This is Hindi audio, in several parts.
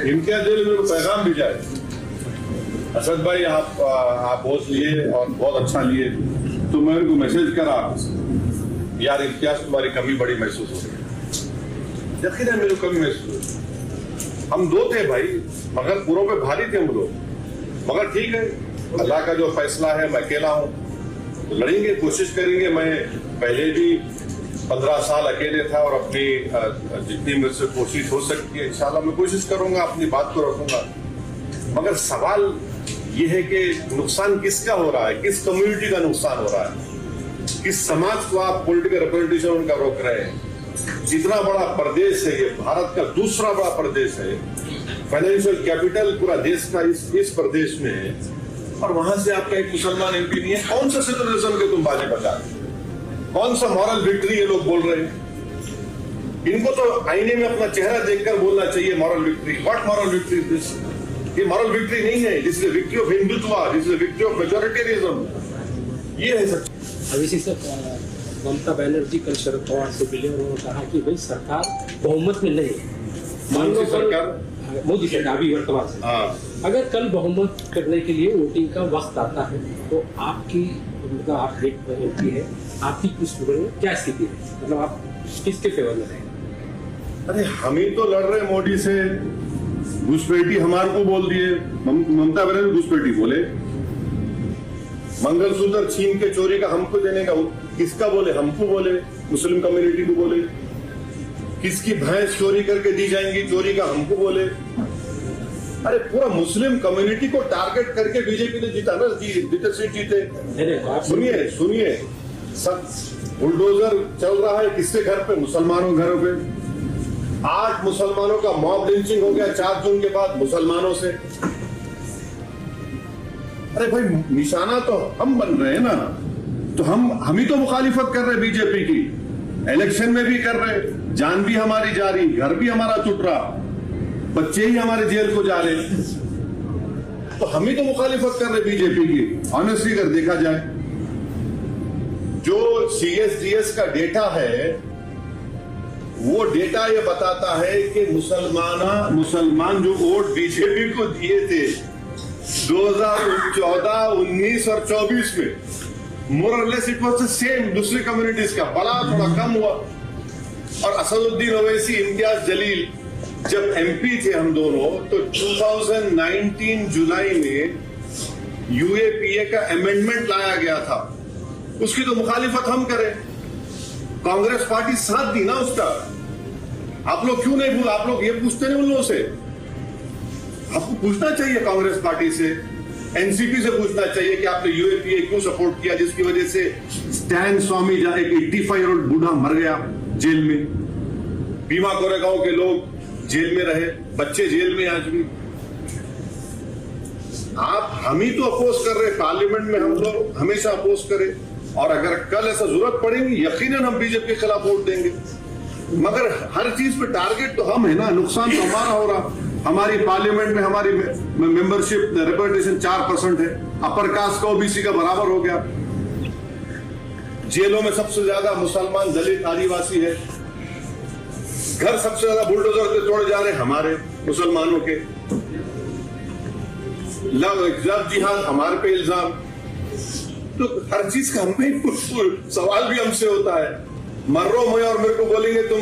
इम्तियाज जलील को पैगाम भी जाए, असद भाई आप वोट लिए और बहुत अच्छा लिए, तो मैं उनको मैसेज करा, यार इम्तियाज तुम्हारी कमी बड़ी महसूस हो रही है। यकीनन मेरे को कमी महसूस, हम दो थे भाई, मगर पूरों पे भारी थे हम लोग, मगर ठीक है, अल्लाह का जो फैसला है, मैं अकेला हूं, तो लड़ेंगे, कोशिश करेंगे। मैं पहले भी 15 साल अकेले था और अपनी जितनी मेरे से कोशिश हो सकती है इंशाल्लाह मैं कोशिश करूंगा, अपनी बात को रखूंगा। मगर सवाल ये है कि नुकसान किसका हो रहा है, किस कम्युनिटी का नुकसान हो रहा है, किस समाज को आप पॉलिटिकल रिप्रेजेंटेशन उनका रोक रहे हैं। जितना बड़ा प्रदेश है ये, भारत का दूसरा बड़ा प्रदेश है, फाइनेंशियल कैपिटल पूरा देश का इस प्रदेश में है, और वहां से आपका एक मुसलमान एमपी नहीं है। कौन सा सेकुलरिज्म के तुम बाजी बजा रहे, कौन सा मॉरल विक्ट्री ये लोग बोल रहे हैं। इनको तो आईने में अपना चेहरा देखकर बोलना चाहिए moral victory. What moral victory this? ये मॉरल विक्ट्री नहीं है, this is victory of Hindutva, this is victory of majoritarianism. ये है सच। अभिषेक सर, ममता बनर्जी कल शरद पवार से मिले और उन्होंने कहा कि भाई सरकार बहुमत में नहीं है। मान लो सरकार मोदी सरकार अभी वर्तमान से, अगर कल बहुमत करने के लिए वोटिंग का वक्त आता है तो आपकी, मतलब आप एक एमपी है, आपकी कुछ क्या स्थिति है, मतलब आप किसके फेवर में रहेंगे? अरे हम ही तो लड़ रहे मोदी से, घुसपैठी हमारे को बोल दिए, ममता बनर्जी घुसपैठी बोले, मंगलसूत्र छीन के चोरी का हमको देने का किसका बोले, हमको बोले, मुस्लिम कम्युनिटी को बोले, किसकी भैंस चोरी करके दी जाएंगी चोरी का हमको बोले। अरे पूरा मुस्लिम कम्युनिटी को टारगेट करके बीजेपी ने जीता ना, जितने सीट जीते। सुनिए सुनिए, सब बुलडोजर चल रहा है किसके घर पे, मुसलमानों घरों पे। 8 मुसलमानों का मॉब लिंचिंग हो गया 4 जून के बाद मुसलमानों से। अरे भाई निशाना तो हम बन रहे हैं ना, तो हम ही तो मुखालिफत कर रहे बीजेपी की, इलेक्शन में भी कर रहे, जान भी हमारी जा रही, घर भी हमारा टूट रहा, बच्चे ही हमारे जेल को जा रहे, तो हम ही तो मुखालिफत कर रहे बीजेपी की। ऑनेस्टली अगर देखा जाए, जो CSDS का डेटा है, वो डेटा ये बताता है कि मुसलमान जो वोट बीजेपी को दिए थे 2014, 19 और 24 में, मोरलेस इट वाज द सेम, दूसरी कम्युनिटीज का बड़ा थोड़ा कम हुआ। और असदुद्दीन ओवैसी, इम्तियाज जलील जब MP थे हम दोनों, तो 2019 जुलाई में UAPA का अमेंडमेंट लाया गया था, उसकी तो मुखालिफत हम करें, कांग्रेस पार्टी साथ दी ना उसका। आप लोग क्यों नहीं भूल, आप लोग ये पूछते नहीं उन लोगों से, आपको पूछना चाहिए कांग्रेस पार्टी से, NCP से पूछना चाहिए कि आपने UAPA क्यों सपोर्ट किया, जिसकी वजह से स्टैन स्वामी एक 85 ईयर ओल्ड बूढ़ा मर गया जेल में, भीमा कोरेगांव के लोग जेल में रहे, बच्चे जेल में आज भी। हम ही तो अपोज कर रहे, पार्लियामेंट में हम लोग हमेशा अपोज करें, और अगर कल ऐसा जरूरत पड़ेगी यकीनन हम बीजेपी के खिलाफ वोट देंगे। मगर हर चीज पे टारगेट तो हम है ना, नुकसान तो हमारा हो रहा। हमारी पार्लियामेंट में हमारी मेंबरशिप रिप्रेजेंटेशन 4% है, अपर कास्ट का OBC का बराबर हो गया। जेलों में सबसे ज्यादा मुसलमान, दलित, आदिवासी है। घर सबसे ज्यादा बुलडोजर से तोड़े जा रहे हमारे मुसलमानों के। लव जिहाद हमारे पे इल्जाम, तो हर चीज का हम पे सवाल भी हमसे होता है। मर्रो मैं और मेरे को बोलेंगे तुम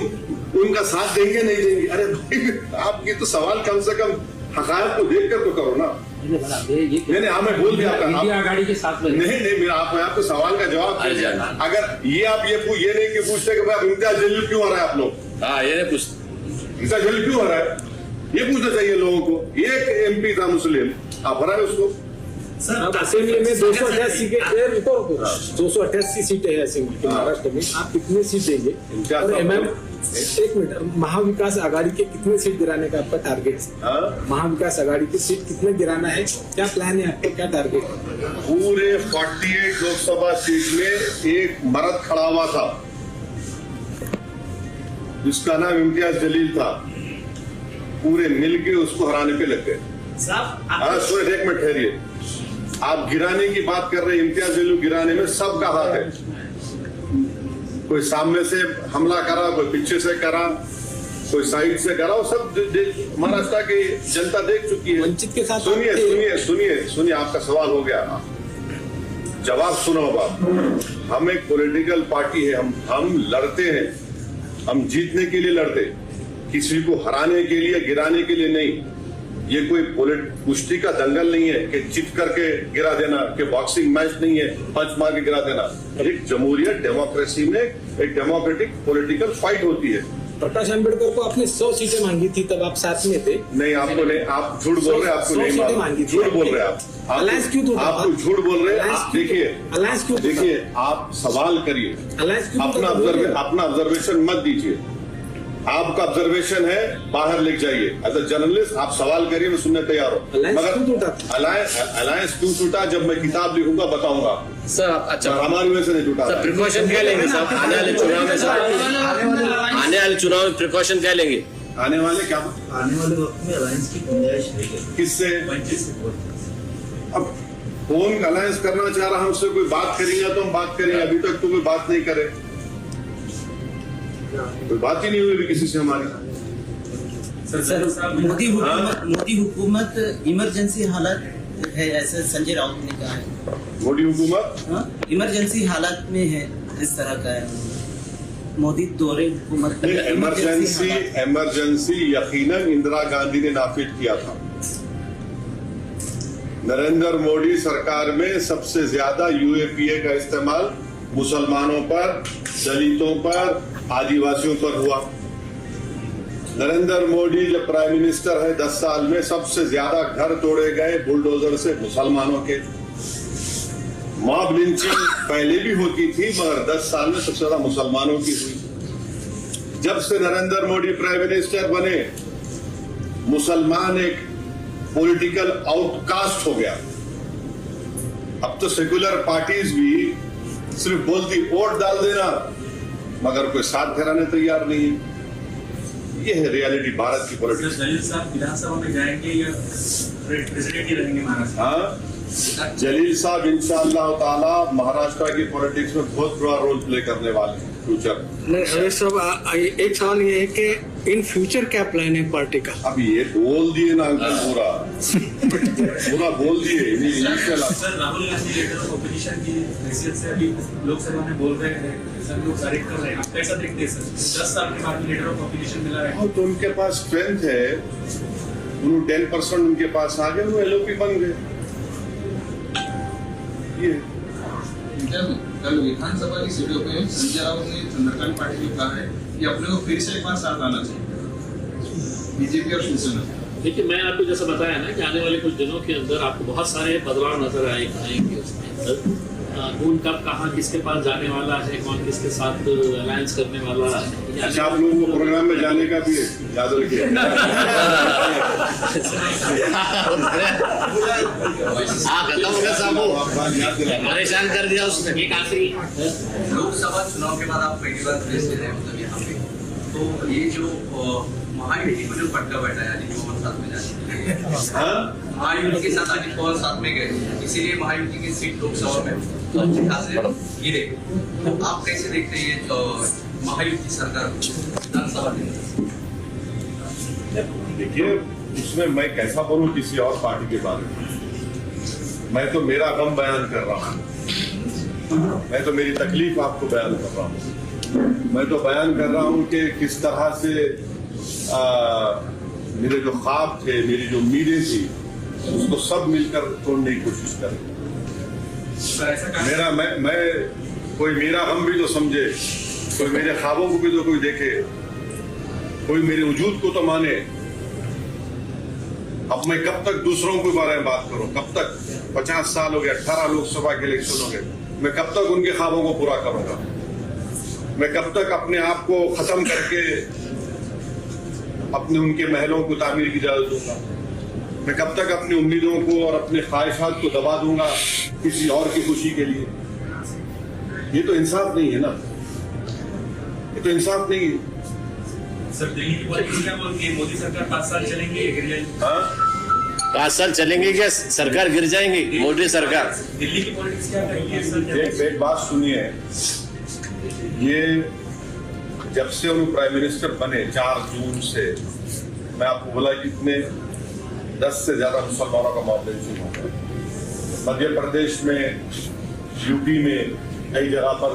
उनका साथ देंगे नहीं देंगे, अरे भाई आपकी तो सवाल कम से कम हकायत को देखकर तो करो ना। नहीं हाँ मैं बोल दिया इंडिया आघाड़ी के साथ में नहीं मेरा आपको सवाल का जवाब अगर ये आप ये नहीं कि पूछते कि भाई इम्तियाज जलील क्यों आ रहा है, आप लोग ये नहीं पूछते इम्तियाज जलील क्यों आ रहा है, ये पूछना चाहिए लोगों को। एक MP था मुस्लिम, आप हरा है उसको। असेंबली में 288 सीटें हैं असेंबली के महाराष्ट्र में, आप कितने सीट देंगे? और एक मिनट, महाविकास आघाड़ी के कितने सीट गिराने का आपका टारगेट है? महाविकास आघाड़ी की सीट कितने गिराना है, क्या प्लान है आपका, क्या टारगेट है? पूरे 48 लोकसभा सीट में एक मर्द खड़ा हुआ था जिसका नाम इम्तियाज जलील था, पूरे मिलके उसको हराने पे लग गए। एक मिनट ठहरिए, आप गिराने की बात कर रहे हैं, इम्तियाज जलील गिराने में सबका हाथ है। कोई सामने से हमला करा, कोई पीछे से करा, कोई साइड से कराओ, सब महाराष्ट्र की जनता देख चुकी है। वंचित के साथ सुनिए सुनिए सुनिए सुनिए, आपका सवाल हो गया, जवाब सुनो। अब हम एक पॉलिटिकल पार्टी है, हम लड़ते हैं, हम जीतने के लिए लड़ते, किसी को हराने के लिए गिराने के लिए नहीं। ये कोई कुश्ती का दंगल नहीं है कि चित करके गिरा देना, कि बॉक्सिंग मैच नहीं है पंच मार के गिरा देना। एक जमहूरियत डेमोक्रेसी में एक डेमोक्रेटिक पॉलिटिकल फाइट होती है। प्रकाश आंबेडकर को आपने 100 सीटें मांगी थी, तब आप साथ में थे। नहीं, आपको नहीं, आप झूठ बोल रहे हैं, आपको नहीं मांगी, झूठ बोल रहे हैं आप। अलायंस क्यों टूटा? आप झूठ बोल रहे हैं। देखिए अलायंस क्यों? देखिए, आप सवाल करिए, अपना ऑब्जर्वेशन मत दीजिए। आपका ऑब्जर्वेशन है, बाहर लिख जाइए। एज अ जर्नलिस्ट आप सवाल करिए, मैं सुनने तैयार हूँ। मगर अलायंस क्यों टूटा, जब मैं किताब लिखूंगा बताऊंगा सर। अच्छा, हमारी वजह से नहीं टूटा। सर प्रिकॉशन क्या लेंगे साहब आने वाले चुनाव में? सर आने वाले चुनाव में प्रिकॉशन क्या लेंगे? आने वाले वक्त में अलायंस की गुंजाइश है किससे? अब कौन अलायंस करना चाह रहा, हमसे कोई बात करेंगे तो हम बात करेंगे। अभी तक तो कोई बात नहीं करे, कोई बात ही नहीं हुई किसी से हमारी। सर मोदी हुकूमत इमरजेंसी हालत है, ऐसे संजय राउत ने कहा है। मोदी हुकूमत इमरजेंसी हालत में है, इस तरह का है। मोदी दौरे हुकूमत इमरजेंसी यकीनन इंदिरा गांधी ने नाफिज किया था। नरेंद्र मोदी सरकार में सबसे ज्यादा यूएपीए का इस्तेमाल मुसलमानों पर, दलितों पर, आदिवासियों पर हुआ। नरेंद्र मोदी जब प्राइम मिनिस्टर है 10 साल में सबसे ज्यादा घर तोड़े गए बुलडोजर से मुसलमानों के। मॉब लिंचिंग पहले भी होती थी, मगर 10 साल में सबसे ज्यादा मुसलमानों की हुई। जब से नरेंद्र मोदी प्राइम मिनिस्टर बने, मुसलमान एक पॉलिटिकल आउटकास्ट हो गया। अब तो सेकुलर पार्टीज भी सिर्फ बोलती वोट डाल देना, मगर कोई साथ ठहराने तैयार नहीं है। ये है रियलिटी भारत की पॉलिटिक्स। जलील साहब विधानसभा में जाएंगे या प्रेसिडेंट ही रहेंगे महाराष्ट्र? हाँ, जलील साहब इंशाअल्लाह ताला महाराष्ट्र की पॉलिटिक्स में बहुत बड़ा रोल प्ले करने वाले हैं फ्यूचर। नहीं सब एक सवाल ये है कि इन फ्यूचर क्या प्लान है पार्टी का? अब ये बोल दिए ना अंकल, पूरा बोल दिए। Sir Rahul Gandhi leader of opposition की हैसियत से अभी लोकसभा में बोल रहे हैं, सब लोग डायरेक्ट कर रहे हैं, आप कैसा देखते हैं सर? 10 साल के बाद लीडर ऑफ ऑपोजिशन मिला है तो उनके पास स्ट्रेंथ है, 10% उनके पास आ गए, वो एलओपी बन गए। ये कल विधानसभा की सीटों पे संजय राउत ने चंद्रकांत पाटिल को कहा है कि अपने को फिर से एक बार साथ आना चाहिए, बीजेपी और शिवसेना। देखिए, मैं आपको जैसा बताया ना कि आने वाले कुछ दिनों के अंदर आपको बहुत सारे बदलाव नजर आएंगे उसके अंदर। कौन कब कहाँ किसके पास जाने वाला है, कौन किसके साथ अलायंस करने वाला है। अच्छा, आप लोगों को प्रोग्राम में जाने का भी याद रखिए। परेशान कर दिया उसने। एक आखिरी लोकसभा चुनाव के बाद आप पहली बार प्रेसिडेंट हैं, मतलब यहाँ पे, तो ये जो महायुति को जो पटका बैठा है, अजित पवार साथ में जाने, महायुति के साथ अजित पवार साथ में गए, इसीलिए महायुति की सीट लोकसभा में तो अच्छे खासे गिरे। तो आप कैसे देखते हैं ये महायुति सरकार विधानसभा में? देखिए, उसमें मैं कैसा बोलूं किसी और पार्टी के बारे में। मैं तो मेरा गम बयान कर रहा हूं, मैं तो मेरी तकलीफ आपको बयान कर रहा हूं। मैं तो बयान कर रहा हूं कि किस तरह से मेरे जो ख्वाब थे, मेरी जो उम्मीदें थी, उसको सब मिलकर तोड़ने की कोशिश करें। मैं कोई मेरा गम भी तो समझे, कोई मेरे ख्वाबों को भी तो कोई देखे, कोई मेरे वजूद को तो माने। अब मैं कब तक दूसरों के बारे में बात करूं? कब तक? 50 साल हो गए, 18 लोकसभा के इलेक्शन हो गए, मैं कब तक उनके ख्वाबों को पूरा करूंगा? मैं कब तक अपने आप को खत्म करके अपने उनके महलों को तामीर की इजाजत दूंगा? मैं कब तक अपनी उम्मीदों को और अपने ख्वाहिशात को दबा दूंगा किसी और की खुशी के लिए? ये तो इंसाफ नहीं है ना, ये तो इंसाफ नहीं है। सर दिल्ली की पॉलिटिक्स क्या बोलती है? मोदी सरकार 5 साल चलेंगे, गिर जाएगी? 5 साल चलेंगे क्या सरकार गिर जाएंगी? मोदी सरकार दिल्ली की पॉलिटिक्स क्या कहेगी सर? एक बात सुनिए, ये जब से उन्होंने प्राइम मिनिस्टर बने 4 जून से, मैं आपको बोला कि इतने 10 से ज्यादा मुसलमानों का मॉब लिंचिंग हो गया। मध्य प्रदेश में, यूपी में कई जगह पर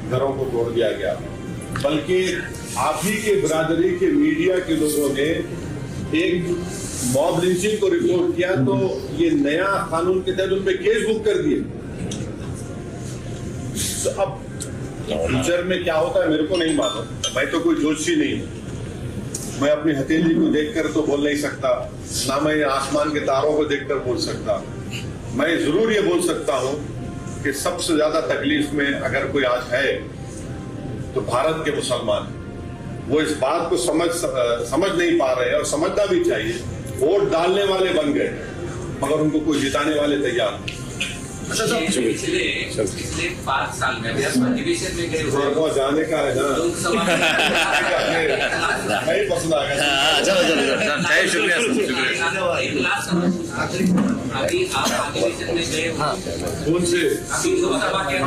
घरों को तोड़ दिया गया, बल्कि आप ही के बिरादरी के मीडिया के लोगों ने एक मॉब लिंचिंग को रिपोर्ट किया तो ये नया कानून के तहत उन पे केस बुक कर दिए। तो अब फ्यूचर में क्या होता है मेरे को नहीं मालूम, मैं तो कोई जोशी नहीं हूं। मैं अपनी हथेली को देखकर तो बोल नहीं सकता, ना मैं आसमान के तारों को देखकर बोल सकता। मैं जरूर ये बोल सकता हूं कि सबसे ज्यादा तकलीफ में अगर कोई आज है तो भारत के मुसलमान। वो इस बात को समझ नहीं पा रहे हैं और समझना भी चाहिए। वोट डालने वाले बन गए मगर उनको कोई जिताने वाले तैयार नहीं। पिछले 5 साल में अधिवेशन में गए हुए जाने का है ना, नहीं पसंद आ गया। चलो शुक्रिया। अभी आप अधिवेशन में गए कौन से? अभी लोकसभा के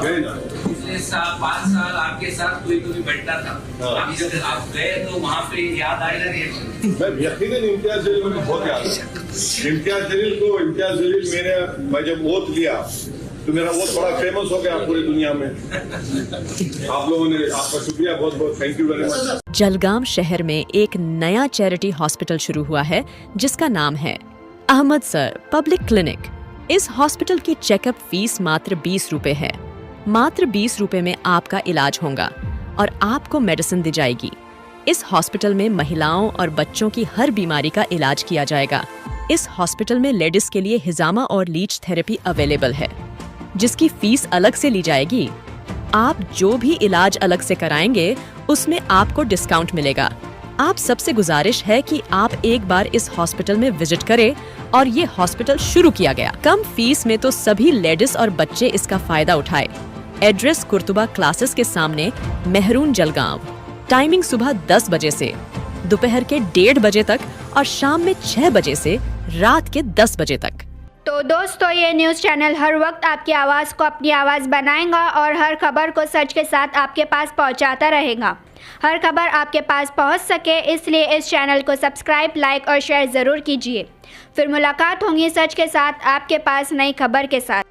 गए ना। पिछले 5 साल आपके साथ कोई बैठता था, अभी जब आप गए तो वहाँ पे याद आए ना रिएक्शन? मैं यकीनन इम्तियाज जलील को बहुत याद है। इम्तियाज जलील मैं जब वोट लिया तो मेरा वोट बड़ा फेमस हो गया पूरी दुनिया में। आप लोगों ने, आपका शुक्रिया, बहुत बहुत thank you very much. Jalgaon शहर में एक नया चैरिटी हॉस्पिटल शुरू हुआ है जिसका नाम है अहमद सर पब्लिक क्लिनिक। इस हॉस्पिटल की चेकअप फीस मात्र 20 रुपए है। मात्र 20 रुपए में आपका इलाज होगा और आपको मेडिसिन दी जाएगी। इस हॉस्पिटल में महिलाओं और बच्चों की हर बीमारी का इलाज किया जाएगा। इस हॉस्पिटल में लेडीज के लिए हिजामा और लीच थेरेपी अवेलेबल है जिसकी फीस अलग से ली जाएगी। आप जो भी इलाज अलग से कराएंगे उसमें आपको डिस्काउंट मिलेगा। आप सबसे गुजारिश है कि आप एक बार इस हॉस्पिटल में विजिट करें और ये हॉस्पिटल शुरू किया गया कम फीस में तो सभी लेडीज और बच्चे इसका फायदा उठाए। एड्रेस कुर्तुबा क्लासेस के सामने, मेहरून, जलगांव। टाइमिंग सुबह 10 बजे से दोपहर के 1:30 बजे तक और शाम में 6 बजे से रात के 10 बजे तक। तो दोस्तों, ये न्यूज़ चैनल हर वक्त आपकी आवाज़ को अपनी आवाज़ बनाएगा और हर खबर को सच के साथ आपके पास पहुंचाता रहेगा। हर खबर आपके पास पहुंच सके इसलिए इस चैनल को सब्सक्राइब, लाइक और शेयर ज़रूर कीजिए। फिर मुलाकात होगी सच के साथ आपके पास नई खबर के साथ।